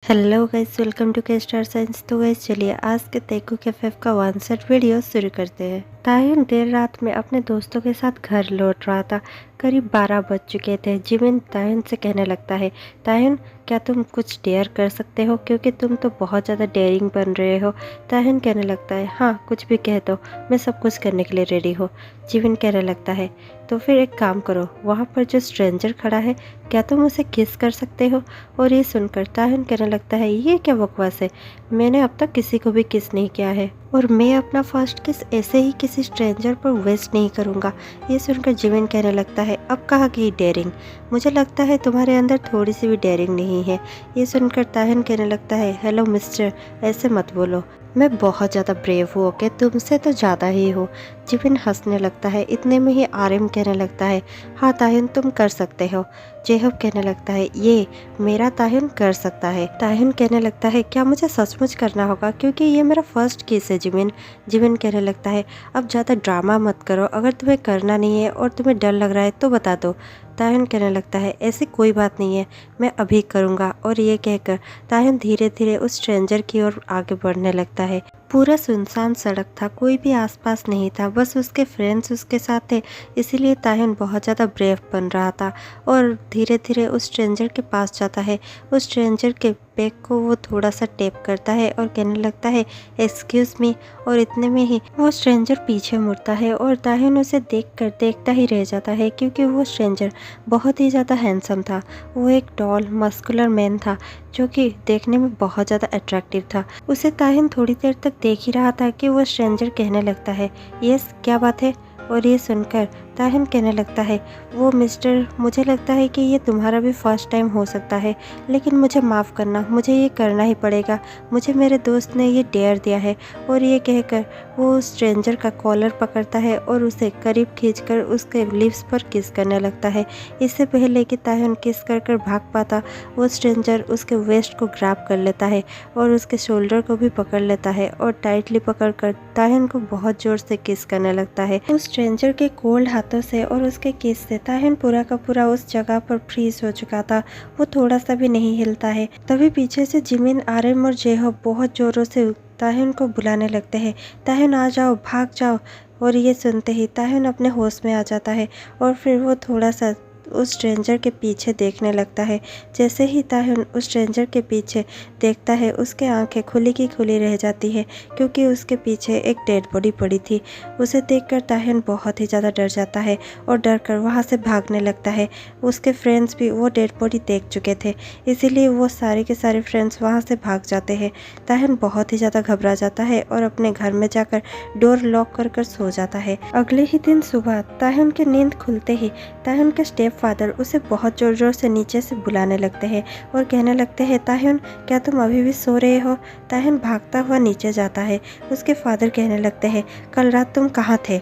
Hello guys, welcome to के star signs. तो guys चलिए आज के तेगू कैफे का वन सेट वीडियो शुरू करते हैं। ताहिन देर रात में अपने दोस्तों के साथ घर लौट रहा था। करीब 12 बज चुके थे। जिमिन ताहिन से कहने लगता है, ताहिन क्या तुम कुछ डेयर कर सकते हो, क्योंकि तुम तो बहुत ज़्यादा डेयरिंग बन रहे हो। ताहिन कहने लगता है, हाँ कुछ भी कह दो, मैं सब कुछ करने के लिए रेडी हूँ। जिमिन कहने लगता है, तो फिर एक काम करो, वहाँ पर जो स्ट्रेंजर खड़ा है क्या तुम उसे किस कर सकते हो। और ये सुनकर ताहिन कहने लगता है, ये क्या बकवास है, मैंने अब तक किसी को भी किस नहीं किया है और मैं अपना फर्स्ट किस ऐसे ही किसी स्ट्रेंजर पर वेस्ट नहीं करूँगा। ये सुनकर जिमिन कहने लगता है, अब कहाँ गई डेयरिंग, मुझे लगता है तुम्हारे अंदर थोड़ी सी भी डेयरिंग नहीं है। ये सुनकर ताहिन कहने लगता है, हेलो मिस्टर, ऐसे मत बोलो, मैं बहुत ज़्यादा ब्रेव हूँ, ओके, तुमसे तो ज़्यादा ही हो। जिमिन हंसने लगता है। इतने में ही आर्यन कहने लगता है, हाँ ताहिन तुम कर सकते हो। जेहब कहने लगता है, ये मेरा ताहिन कर सकता है। ताहिन कहने लगता है, क्या मुझे सचमुच करना होगा, क्योंकि ये मेरा फर्स्ट केस है जिमिन। जिमिन कहने लगता है, अब ज़्यादा ड्रामा मत करो, अगर तुम्हें करना नहीं है और तुम्हें डर लग रहा है तो बता दो। ताहिन कहने लगता है, ऐसी कोई बात नहीं है, मैं अभी करूँगा। और ये कहकर ताहिन धीरे धीरे उस स्ट्रेंजर की ओर आगे बढ़ने लगता है। पूरा सुनसान सड़क था, कोई भी आसपास नहीं था, बस उसके फ्रेंड्स उसके साथ थे, इसीलिए ताहिन बहुत ज़्यादा ब्रेव बन रहा था। और धीरे धीरे उस स्ट्रेंजर के पास जाता है। उस स्ट्रेंजर के बैग को वो थोड़ा सा टेप करता है और कहने लगता है, एक्सक्यूज़ मी। और इतने में ही वो स्ट्रेंजर पीछे मुड़ता है और ताहिन उसे देखकर देखता ही रह जाता है, क्योंकि वो स्ट्रेंजर बहुत ही ज़्यादा हैंडसम था। वो एक टॉल मस्कुलर मैन था जो कि देखने में बहुत ज़्यादा अट्रैक्टिव था। उसे ताहिन थोड़ी देर तक देख ही रहा था कि वो स्ट्रेंजर कहने लगता है, यस क्या बात है। और ये सुनकर ताहिन कहने लगता है, वो मिस्टर, मुझे लगता है कि ये तुम्हारा भी फर्स्ट टाइम हो सकता है, लेकिन मुझे माफ़ करना, मुझे ये करना ही पड़ेगा, मुझे मेरे दोस्त ने ये डेयर दिया है। और ये कहकर वो स्ट्रेंजर का कॉलर पकड़ता है और उसे करीब खींचकर उसके लिप्स पर किस करने लगता है। इससे पहले कि ताहिन किस कर भाग पाता, वो स्ट्रेंजर उसके वेस्ट को ग्रैब कर लेता है और उसके शोल्डर को भी पकड़ लेता है और टाइटली पकड़कर ताहिन को बहुत ज़ोर से किस करने लगता है। उस स्ट्रेंजर के कोल्ड हाथों से और उसके किस से ताहिन पूरा का पूरा उस जगह पर फ्रीज हो चुका था। वो थोड़ा सा भी नहीं हिलता है। तभी पीछे से जिमिन, आर्यन और जेहब बहुत जोरों से ताहिन को बुलाने लगते हैं, ताहिन आ जाओ, भाग जाओ। और ये सुनते ही ताहिन अपने होश में आ जाता है और फिर वो थोड़ा सा उस स्ट्रेंजर के पीछे देखने लगता है। जैसे ही ताहिन उस स्ट्रेंजर के पीछे देखता है, उसके आंखें खुली की खुली रह जाती है, क्योंकि उसके पीछे एक डेड बॉडी पड़ी थी। उसे देखकर ताहिन बहुत ही ज़्यादा डर जाता है और डर कर वहाँ से भागने लगता है। उसके फ्रेंड्स भी वो डेड बॉडी देख चुके थे, इसीलिए वो सारे के सारे फ्रेंड्स वहाँ से भाग जाते हैं। ताहिन बहुत ही ज़्यादा घबरा जाता है और अपने घर में जाकर डोर लॉक कर सो जाता है। अगले ही दिन सुबह ताहिन की नींद खुलते ही ताहिन के स्टेप फादर उसे बहुत जोर जोर से नीचे से बुलाने लगते हैं और कहने लगते हैं, ताहिन क्या तुम अभी भी सो रहे हो। ताहिन भागता हुआ नीचे जाता है। उसके फादर कहने लगते हैं, कल रात तुम कहाँ थे।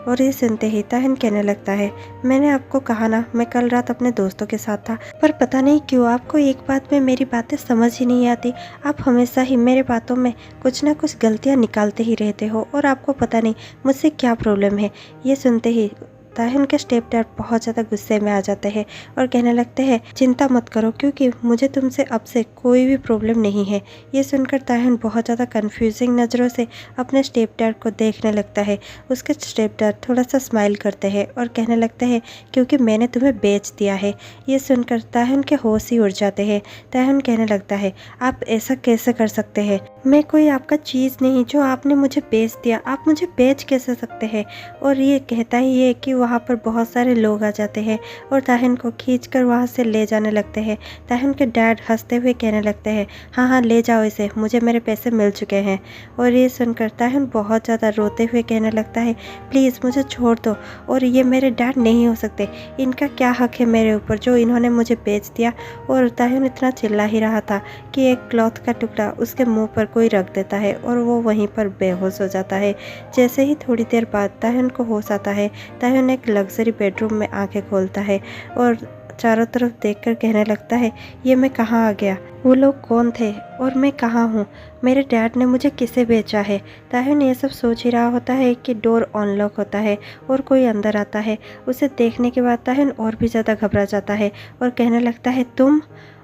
और ये सुनते ही ताहिन कहने लगता है, मैंने आपको कहा ना, मैं कल रात अपने दोस्तों के साथ था, पर पता नहीं क्यों आपको एक बात में मेरी बातें समझ ही नहीं आती। आप हमेशा ही मेरे बातों में कुछ ना कुछ गलतियाँ निकालते ही रहते हो और आपको पता नहीं मुझसे क्या प्रॉब्लम है। ये सुनते ही ताहिन के स्टेप डैड बहुत ज़्यादा गुस्से में आ जाते हैं और कहने लगते हैं, चिंता मत करो, क्योंकि मुझे तुमसे अब से कोई भी प्रॉब्लम नहीं है। ये सुनकर ताहिन बहुत ज़्यादा कंफ्यूजिंग नज़रों से अपने स्टेप डैड को देखने लगता है। उसके स्टेप डैड थोड़ा सा स्माइल करते हैं और कहने लगते हैं, क्योंकि मैंने तुम्हें बेच दिया है। ये सुनकर ताहिन के होश ही उड़ जाते हैं। ताहिन कहने लगता है, आप ऐसा कैसे कर सकते हैं, मैं कोई आपका चीज़ नहीं जो आपने मुझे बेच दिया, आप मुझे बेच कैसे सकते हैं। और ये कहता ही है कि वहाँ पर बहुत सारे लोग आ जाते हैं और ताहिन को खींचकर वहाँ से ले जाने लगते हैं। ताहिन के डैड हंसते हुए कहने लगते हैं, हाँ हाँ ले जाओ इसे, मुझे मेरे पैसे मिल चुके हैं। और ये सुनकर ताहिन बहुत ज़्यादा रोते हुए कहने लगता है, प्लीज़ मुझे छोड़ दो, और ये मेरे डैड नहीं हो सकते, इनका क्या हक है मेरे ऊपर जो इन्होंने मुझे बेच दिया। और ताहिन इतना चिल्ला ही रहा था कि एक क्लॉथ का टुकड़ा उसके मुँह पर कोई रख देता है और वो वहीं पर बेहोश हो जाता है। जैसे ही थोड़ी देर बाद ताहिन को होश आता है, ताहिन एक लग्जरी बेडरूम में आंखें खोलता है और चारों तरफ देखकर कहने लगता है, ये मैं कहाँ आ गया, वो लोग कौन थे और मैं कहाँ हूँ, मेरे डैड ने मुझे किसे बेचा है। ताहिन ये सब सोच ही रहा होता है कि डोर अनलॉक होता है और कोई अंदर आता है। उसे देखने के बाद ताहिन और भी ज़्यादा घबरा जाता है और कहने लगता है, तुम।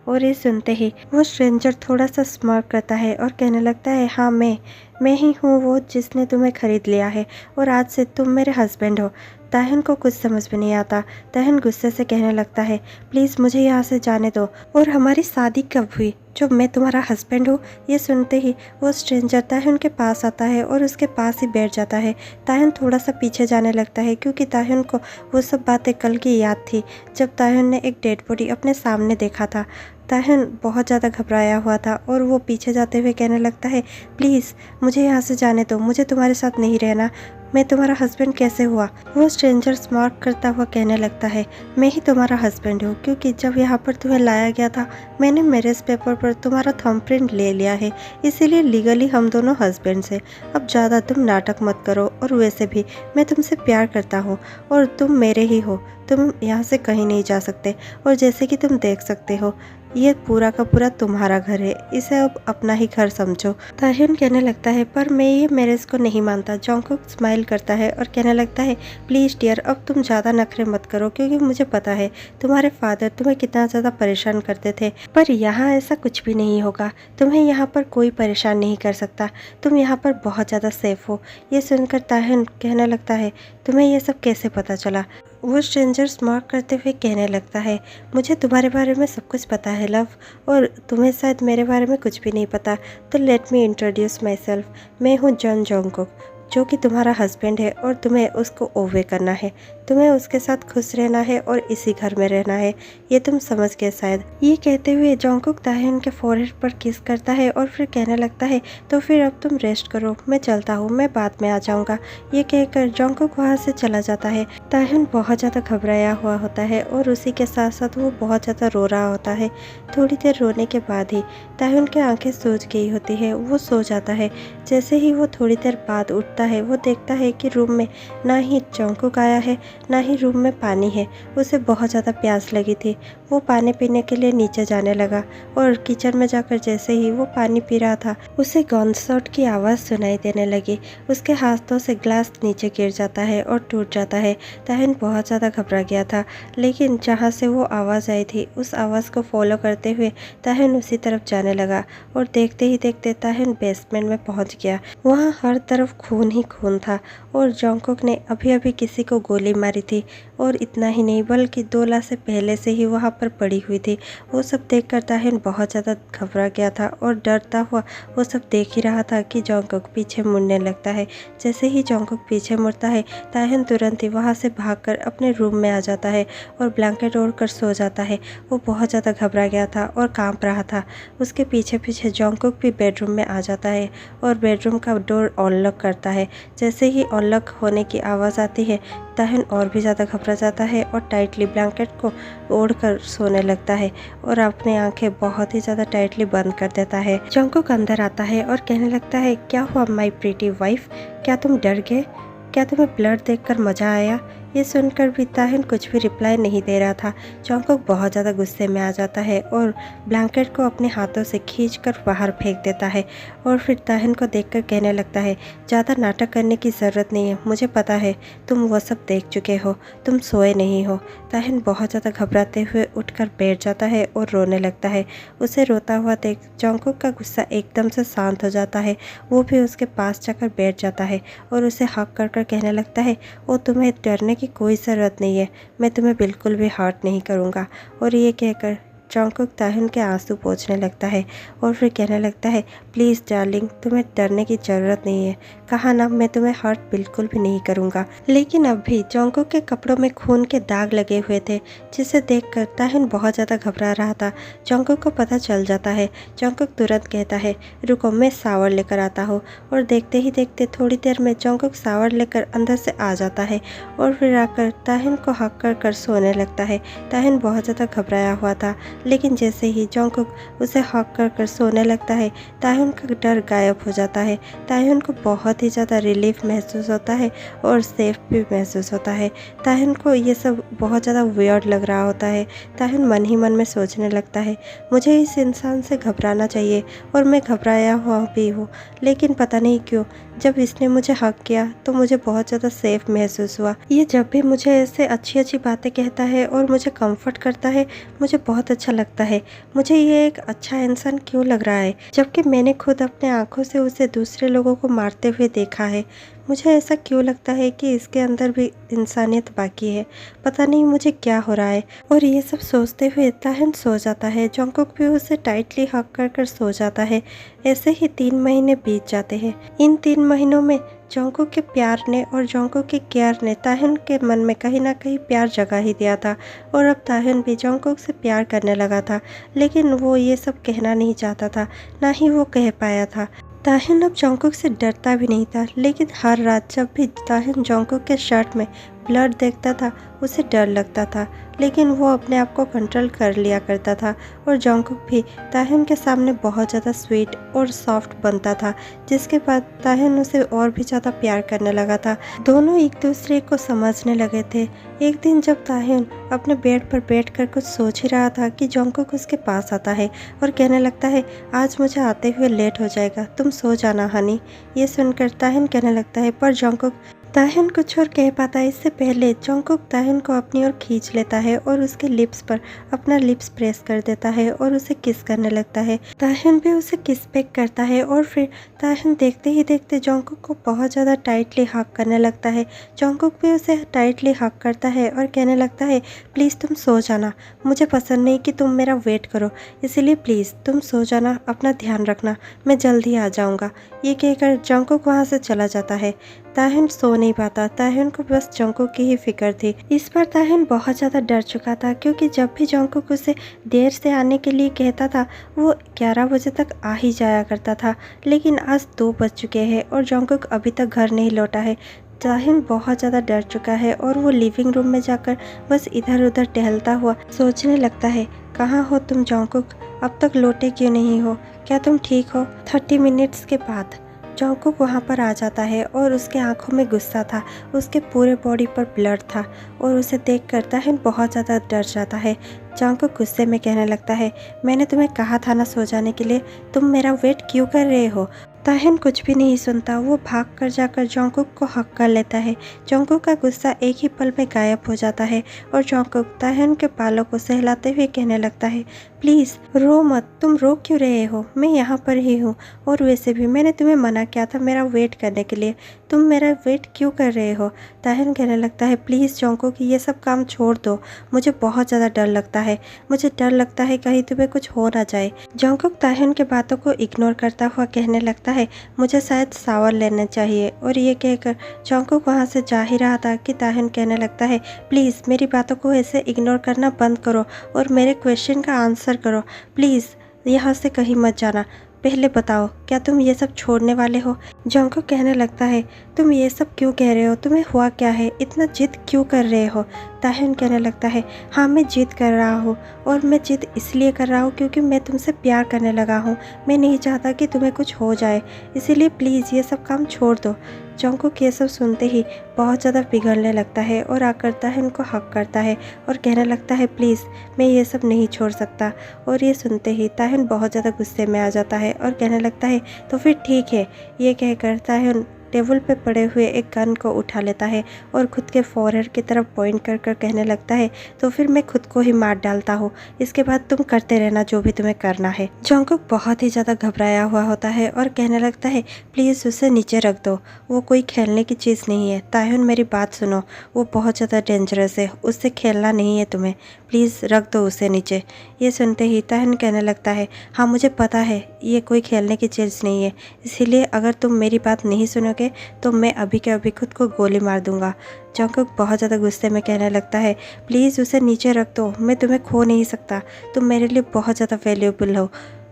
और ये सुनते ही वो स्ट्रेंजर थोड़ा सा स्मार्ट करता है और कहने लगता है, हाँ मैं ही हूँ वो जिसने तुम्हें खरीद लिया है और आज से तुम मेरे हस्बैंड हो। ताहिन को कुछ समझ में नहीं आता। ताहिन गुस्से से कहने लगता है, प्लीज़ मुझे यहाँ से जाने दो, और हमारी शादी कब हुई जो मैं तुम्हारा हस्बैंड हूँ। ये सुनते ही वो स्ट्रेंजर ताहिन के पास आता है और उसके पास ही बैठ जाता है। ताहिन थोड़ा सा पीछे जाने लगता है क्योंकि ताहिन को वो सब बातें कल की याद थी जब ताहिन ने एक डेड बॉडी अपने सामने देखा था। ताहिन बहुत ज़्यादा घबराया हुआ था और वो पीछे जाते हुए कहने लगता है, प्लीज़ मुझे यहाँ से जाने दो, मुझे तुम्हारे साथ नहीं रहना, मैं तुम्हारा हस्बैंड कैसे हुआ। वो स्ट्रेंजर स्मार्ट करता हुआ कहने लगता है, मैं ही तुम्हारा हस्बैंड हूँ क्योंकि जब यहाँ पर तुम्हें लाया गया था मैंने मैरिज पेपर पर तुम्हारा थंबप्रिंट ले लिया है, इसीलिए लीगली हम दोनों हस्बैंड्स हैं। अब ज़्यादा तुम नाटक मत करो, और वैसे भी मैं तुमसे प्यार करता हूँ और तुम मेरे ही हो, तुम यहाँ से कहीं नहीं जा सकते। और जैसे कि तुम देख सकते हो ये पूरा का पूरा तुम्हारा घर है, इसे अब अपना ही घर समझो। ताहिन कहने लगता है, पर मैं ये मैरिज को नहीं मानता। जॉन्गकुक स्माइल करता है और कहने लगता है, प्लीज़ डियर अब तुम ज़्यादा नखरे मत करो क्योंकि मुझे पता है तुम्हारे फादर तुम्हें कितना ज़्यादा परेशान करते थे, पर यहाँ ऐसा कुछ भी नहीं होगा, तुम्हें यहाँ पर कोई परेशान नहीं कर सकता, तुम यहाँ पर बहुत ज़्यादा सेफ हो। ये सुनकर ताहिन कहने लगता है, तुम्हें ये सब कैसे पता चला। वो स्ट्रेंजर स्मार्ट करते हुए कहने लगता है, मुझे तुम्हारे बारे में सब कुछ पता है लव, और तुम्हें शायद मेरे बारे में कुछ भी नहीं पता, तो let me introduce my self. मैं हूँ जॉन जोंगकुक जो कि तुम्हारा हस्बैंड है और तुम्हें उसको ओवे करना है, तुम्हें उसके साथ खुश रहना है और इसी घर में रहना है, ये तुम समझ गए शायद। ये कहते हुए जोंगकुक ताहिन के फोरहेड पर किस करता है और फिर कहने लगता है, तो फिर अब तुम रेस्ट करो, मैं चलता हूँ, मैं बाद में आ जाऊँगा। ये कहकर जोंगकुक वहाँ से चला जाता है। ताहिन बहुत ज़्यादा घबराया हुआ होता है और उसी के साथ साथ वो बहुत ज़्यादा रो रहा होता है। थोड़ी देर रोने के बाद ही ताहिन की आंखें सूज गई होती है, वो सो जाता है। जैसे ही वो थोड़ी देर बाद उठता है वो देखता है कि रूम में ना ही जोंगकुक आया है ना ही रूम में पानी है। उसे बहुत ज़्यादा प्यास लगी थी, वो पानी पीने के लिए नीचे जाने लगा और किचन में जाकर जैसे ही वो पानी पी रहा था उसे गनशॉट की आवाज़ सुनाई देने लगी। उसके हाथों से ग्लास नीचे गिर जाता है और टूट जाता है। ताहिन बहुत ज़्यादा घबरा गया था, लेकिन जहाँ से वो आवाज़ आई थी उस आवाज़ को फॉलो करते हुए ताहिन उसी तरफ जाने लगा और देखते ही देखते ताहिन बेसमेंट में पहुँच गया। वहाँ हर तरफ खून ही खून था और जोंगकुक ने अभी अभी किसी को गोली मारी थी, और इतना ही नहीं बल्कि 2 लाशें पहले से ही वहाँ पर पड़ी हुई थी। वो सब देखकर ताहिन बहुत ज़्यादा घबरा गया था और डरता हुआ वो सब देख ही रहा था कि जोंगकुक पीछे मुड़ने लगता है। जैसे ही जोंगकुक पीछे मुड़ता है ताहिन तुरंत ही वहाँ से भागकर अपने रूम में आ जाता है और ब्लैंकेट ओढ़कर सो जाता है। वो बहुत ज़्यादा घबरा गया था और कांप रहा था। उसके पीछे पीछे जोंगकुक भी बेडरूम में आ जाता है और बेडरूम का डोर अनलॉक करता है। जैसे ही अनलॉक होने की आवाज़ आती है ताहिन और भी ज़्यादा घबरा जाता है और टाइटली ब्लैंकेट को ओढ़कर सोने लगता है और अपनी आंखें बहुत ही ज़्यादा टाइटली बंद कर देता है। जोंगकुक अंदर आता है और कहने लगता है, क्या हुआ माय प्रीटी वाइफ, क्या तुम डर गए, क्या तुम्हें ब्लड देखकर मज़ा आया। ये सुनकर भी ताहिन कुछ भी रिप्लाई नहीं दे रहा था। जोंगकुक बहुत ज़्यादा गुस्से में आ जाता है और ब्लैंकेट को अपने हाथों से खींचकर बाहर फेंक देता है और फिर ताहिन को देखकर कहने लगता है, ज़्यादा नाटक करने की ज़रूरत नहीं है, मुझे पता है तुम वो सब देख चुके हो, तुम सोए नहीं हो। ताहिन बहुत ज़्यादा घबराते हुए उठकर बैठ जाता है और रोने लगता है। उसे रोता हुआ देख जोंगकुक का गुस्सा एकदम से शांत हो जाता है। वो भी उसके पास जाकर बैठ जाता है और उसे हक कर कहने लगता है, ओ तुम्हें डरने की कोई ज़रूरत नहीं है, मैं तुम्हें बिल्कुल भी हर्ट नहीं करूँगा। और ये कहकर जोंगकुक ताहिन के आंसू पोंछने लगता है और फिर कहने लगता है, प्लीज़ डार्लिंग तुम्हें डरने की ज़रूरत नहीं है, कहा ना मैं तुम्हें हर्ट बिल्कुल भी नहीं करूँगा। लेकिन अब भी जोंगकुक के कपड़ों में खून के दाग लगे हुए थे, जिसे देखकर ताहिन बहुत ज़्यादा घबरा रहा था। जोंगकुक को पता चल जाता है। जोंगकुक तुरंत कहता है, रुको मैं शावर लेकर आता हूँ, और देखते ही देखते थोड़ी देर में जोंगकुक शावर लेकर अंदर से आ जाता है और फिर आकर ताहिन को हक कर सोने लगता है। ताहिन बहुत ज़्यादा घबराया हुआ था, लेकिन जैसे ही जोंगकुक उसे हक कर सोने लगता है ताहिन का डर गायब हो जाता है। ताहिन को बहुत ही ज़्यादा रिलीफ महसूस होता है और सेफ भी महसूस होता है। ताहिन को ये सब बहुत ज़्यादा वियर्ड लग रहा होता है। ताहिन मन ही मन में सोचने लगता है, मुझे इस इंसान से घबराना चाहिए और मैं घबराया हुआ भी हूँ, लेकिन पता नहीं क्यों जब इसने मुझे हक किया तो मुझे बहुत ज़्यादा सेफ महसूस हुआ। ये जब भी मुझे ऐसे अच्छी अच्छी बातें कहता है और मुझे कंफर्ट करता है मुझे बहुत अच्छा ऐसा लगता है, मुझे ये एक अच्छा इंसान क्यों लग रहा है, जबकि मैंने खुद अपने आँखों से उसे दूसरे लोगों को मारते हुए देखा है। मुझे ऐसा क्यों लगता है कि इसके अंदर भी इंसानियत बाकी है। पता नहीं मुझे क्या हो रहा है। और ये सब सोचते हुए ताहिन सो जाता है। जंगकुक भी उसे टाइटली हग कर कर सो जाता है। ऐसे ही 3 महीने बीत जाते हैं। इन 3 महीनों में जंगकुक के प्यार ने और जंगकुक के केयर ने ताहिन के मन में कहीं ना कहीं प्यार जगा ही दिया था। और अब ताहिन भी जंगकुक से प्यार करने लगा था, लेकिन वो ये सब कहना नहीं चाहता था, ना ही वो कह पाया था। ताहिन अब जंगकुक से डरता भी नहीं था, लेकिन हर रात जब भी ताहिन जंगकुक के शर्ट में ब्लड देखता था उसे डर लगता था, लेकिन वो अपने आप को कंट्रोल कर लिया करता था। और जंगकुक भी ताहिन के सामने बहुत ज़्यादा स्वीट और सॉफ्ट बनता था, जिसके बाद ताहिन उसे और भी ज़्यादा प्यार करने लगा था। दोनों एक दूसरे को समझने लगे थे। एक दिन जब ताहिन अपने बेड पर बैठकर कुछ सोच ही रहा था कि जंगकुक उसके पास आता है और कहने लगता है, आज मुझे आते हुए लेट हो जाएगा, तुम सो जाना हनी। ये सुनकर ताहिन कहने लगता है, पर जंगकुक। ताहिन कुछ और कह पाता है इससे पहले जंगकुक ताहिन को अपनी ओर खींच लेता है और उसके लिप्स पर अपना लिप्स प्रेस कर देता है और उसे किस करने लगता है। ताहिन भी उसे किस बैक करता है और फिर ताहिन देखते ही देखते जंगकुक को बहुत ज़्यादा टाइटली हग करने लगता है। जंगकुक भी उसे टाइटली हग करता है और कहने लगता है, प्लीज़ तुम सो जाना, मुझे पसंद नहीं कि तुम मेरा वेट करो, इसीलिए प्लीज़ तुम सो जाना, अपना ध्यान रखना, मैं जल्दी आ जाऊँगा। ये कहकर जंगकुक वहाँ से चला जाता है। ताहिन सो नहीं पाता। ताहिन को बस जंगकुक की ही फिक्र थी। इस बार ताहिन बहुत ज़्यादा डर चुका था, क्योंकि जब भी जंगकुक उसे देर से आने के लिए कहता था वो 11 बजे तक आ ही जाया करता था, लेकिन आज 2 बज चुके हैं और जंगकुक अभी तक घर नहीं लौटा है। ताहिन बहुत ज़्यादा डर चुका है और वो लिविंग रूम में जाकर बस इधर उधर टहलता हुआ सोचने लगता है, कहाँ हो तुम जंगकुक, अब तक लौटे क्यों नहीं हो, क्या तुम ठीक हो। 30 मिनट्स के बाद जंगकुक वहाँ पर आ जाता है और उसके आंखों में गुस्सा था, उसके पूरे बॉडी पर ब्लड था और उसे देख कर ताहिन बहुत ज़्यादा डर जाता है। जंगकुक गुस्से में कहने लगता है, मैंने तुम्हें कहा था ना सो जाने के लिए, तुम मेरा वेट क्यों कर रहे हो। ताहिन कुछ भी नहीं सुनता, वो भाग कर जाकर जंगकुक को हक कर लेता है। जंगकुक का गुस्सा एक ही पल में गायब हो जाता है और जंगकुक ताहिन के बालों को सहलाते हुए कहने लगता है, प्लीज़ रो मत, तुम रो क्यों रहे हो, मैं यहाँ पर ही हूँ, और वैसे भी मैंने तुम्हें मना किया था मेरा वेट करने के लिए, तुम मेरा वेट क्यों कर रहे हो। ताहिन कहने लगता है, प्लीज़ जंगकुक ये सब काम छोड़ दो, मुझे बहुत ज़्यादा डर लगता है, मुझे डर लगता है कहीं तुम्हें कुछ हो ना जाए। जंगकुक ताहिन के बातों को इग्नोर करता हुआ कहने लगता है, मुझे शायद शावर लेना चाहिए। और ये कहकर जंगकुक वहाँ से जा ही रहा था कि ताहिन कहने लगता है, प्लीज़ मेरी बातों को ऐसे इग्नोर करना बंद करो और मेरे क्वेश्चन का आंसर करो, प्लीज़ यहाँ से कहीं मत जाना, पहले बताओ क्या तुम ये सब छोड़ने वाले हो। जंगकुक कहने लगता है, तुम ये सब क्यों कह रहे हो, तुम्हें हुआ क्या है, इतना जिद क्यों कर रहे हो। ताहिन कहने लगता है, हाँ मैं जिद कर रहा हूँ, और मैं जिद इसलिए कर रहा हूँ क्योंकि मैं तुमसे प्यार करने लगा हूँ, मैं नहीं चाहता कि तुम्हें कुछ हो जाए, इसीलिए प्लीज़ ये सब काम छोड़ दो। जंगकुक ये सब सुनते ही बहुत ज़्यादा पिघलने लगता है और आकर ताहिन को हक करता है और कहने लगता है, प्लीज़ मैं ये सब नहीं छोड़ सकता। और ये सुनते ही ताहिन बहुत ज़्यादा गुस्से में आ जाता है और कहने लगता है, तो फिर ठीक है। ये कहकर ताहिन टेबल पे पड़े हुए एक गन को उठा लेता है और खुद के फॉरहेड की तरफ पॉइंट कर कर कहने लगता है, तो फिर मैं खुद को ही मार डालता हूँ, इसके बाद तुम करते रहना जो भी तुम्हें करना है। जंगकुक बहुत ही ज़्यादा घबराया हुआ होता है और कहने लगता है, प्लीज़ उसे नीचे रख दो, वो कोई खेलने की चीज़ नहीं है। ताहिन मेरी बात सुनो, वो बहुत ज़्यादा डेंजरस है, उससे खेलना नहीं है तुम्हें, प्लीज़ रख दो उसे नीचे। ये सुनते ही ताहिन कहने लगता है, हाँ मुझे पता है ये कोई खेलने की चीज़ नहीं है, इसीलिए अगर तुम मेरी बात नहीं सुनोगे तो मैं अभी के अभी खुद को गोली मार दूंगा। जंगकुक बहुत ज़्यादा गुस्से में कहने लगता है, प्लीज़ उसे नीचे रख दो, मैं तुम्हें खो नहीं सकता, तुम मेरे लिए बहुत ज़्यादा वैल्यूएबल हो।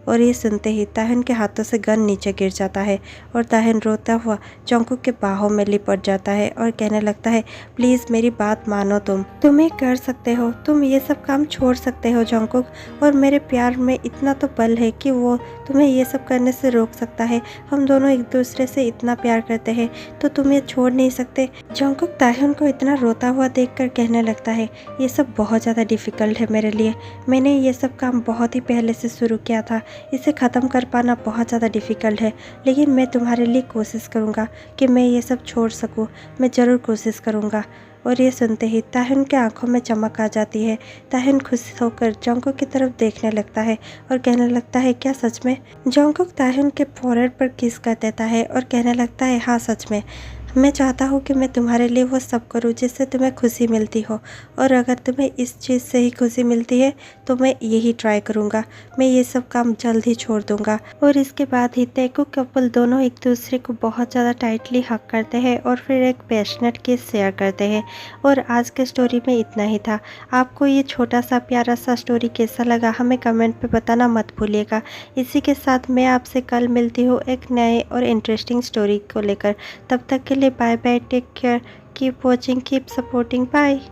और ये सुनते ही ताहिन के हाथों से गन नीचे गिर जाता है और ताहिन रोता हुआ जंगकुक के बाहों में लिपट जाता है और कहने लगता है, प्लीज़ मेरी बात मानो, तुम ये कर सकते हो, तुम ये सब काम छोड़ सकते हो जंगकुक, और मेरे प्यार में इतना तो बल है कि वो तुम्हें ये सब करने से रोक सकता है। हम दोनों एक दूसरे से इतना प्यार करते हैं तो तुम ये छोड़ नहीं सकते। जंगकुक ताहिन को इतना रोता हुआ देखकर कहने लगता है, ये सब बहुत ज़्यादा डिफ़िकल्ट है मेरे लिए, मैंने ये सब काम बहुत ही पहले से शुरू किया था, इसे ख़त्म कर पाना बहुत ज़्यादा डिफ़िकल्ट है, लेकिन मैं तुम्हारे लिए कोशिश करूँगा कि मैं ये सब छोड़ सकूँ। मैं ज़रूर कोशिश करूँगा। और ये सुनते ही ताह्युन के आंखों में चमक आ जाती है। ताह्युन खुश होकर जंगकुक की तरफ देखने लगता है और कहने लगता है, क्या सच में? जंगकुक ताह्युन के फोrehead पर किस कर देता है और कहने लगता है, हाँ सच में। मैं चाहता हूँ कि मैं तुम्हारे लिए वो सब करूँ जिससे तुम्हें खुशी मिलती हो, और अगर तुम्हें इस चीज़ से ही खुशी मिलती है तो मैं यही ट्राई करूँगा। मैं ये सब काम जल्द ही छोड़ दूँगा। और इसके बाद ही तेकुक कपल दोनों एक दूसरे को बहुत ज़्यादा टाइटली हग करते हैं और फिर एक पैशनेट किस शेयर करते हैं। और आज के स्टोरी में इतना ही था। आपको ये छोटा सा प्यारा सा स्टोरी कैसा लगा हमें कमेंट पे बताना मत भूलिएगा। इसी के साथ मैं आपसे कल मिलती हूँ एक नए और इंटरेस्टिंग स्टोरी को लेकर। तब तक के लिए bye bye, take care, keep watching, keep supporting, bye.